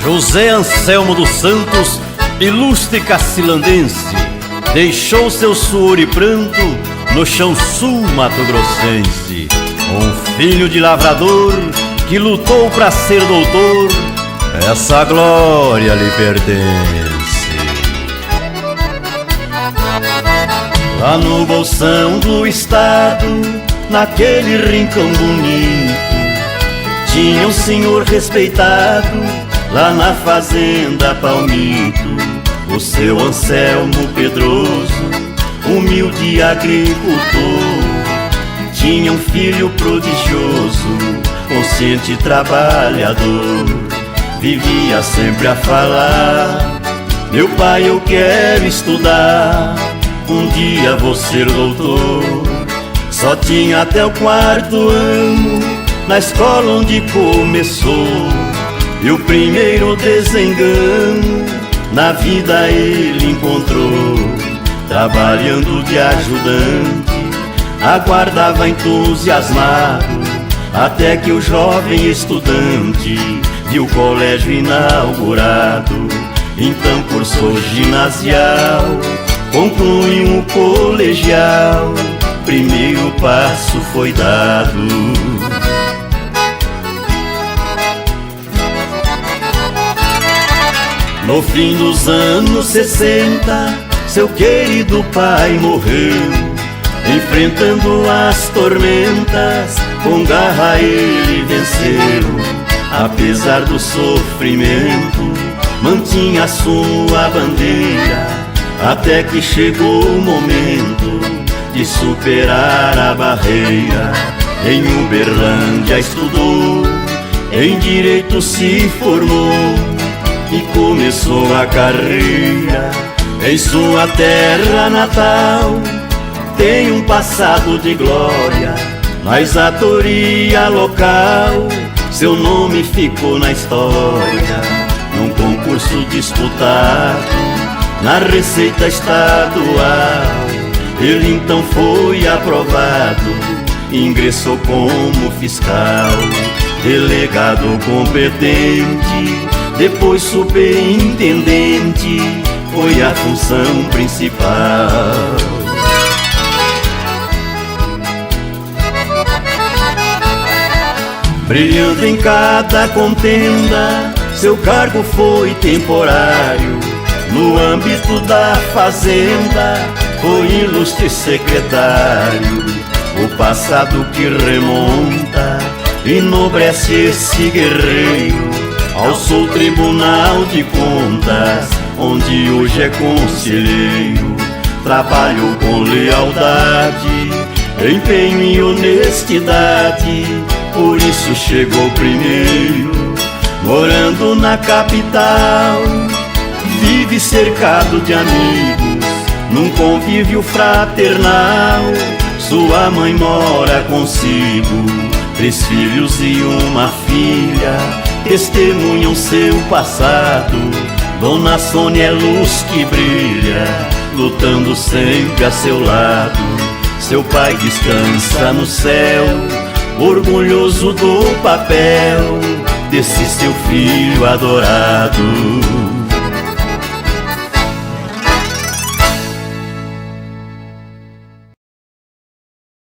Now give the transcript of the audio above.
José Anselmo dos Santos, ilustre cacilandense, deixou seu suor e pranto no chão sul mato-grossense. Um filho de lavrador que lutou pra ser doutor, essa glória lhe pertence. Lá no bolsão do estado, naquele rincão bonito, tinha um senhor respeitado lá na fazenda Palmito, o seu Anselmo Pedroso, humilde agricultor. Tinha um filho prodigioso, consciente trabalhador, vivia sempre a falar: meu pai, eu quero estudar, um dia vou ser doutor. Só tinha até o 4º ano na escola onde começou, e o primeiro desengano na vida ele encontrou. Trabalhando de ajudante, aguardava entusiasmado, até que o jovem estudante viu o colégio inaugurado. Então cursou ginasial, concluiu o colegial, primeiro passo foi dado. No fim dos anos 60, seu querido pai morreu. Enfrentando as tormentas, com garra ele venceu. Apesar do sofrimento, mantinha a sua bandeira, até que chegou o momento de superar a barreira. Em Uberlândia estudou, em Direito se formou e começou a carreira. Em sua terra natal tem um passado de glória, na exatoria local seu nome ficou na história. Num concurso disputado na Receita Estadual, ele então foi aprovado, ingressou como fiscal, delegado competente, depois superintendente, foi a função principal. Brilhando em cada contenda, seu cargo foi temporário. No âmbito da fazenda, foi ilustre secretário. O passado que remonta enobrece esse guerreiro. Alçou o Tribunal de Contas, onde hoje é conselheiro. Trabalhou com lealdade, empenho e honestidade, por isso chegou primeiro. Morando na capital, vive cercado de amigos, num convívio fraternal. Sua mãe mora consigo, 3 filhos e uma filha testemunham seu passado. Dona Sônia é luz que brilha, lutando sempre a seu lado. Seu pai descansa no céu, orgulhoso do papel desse seu filho adorado.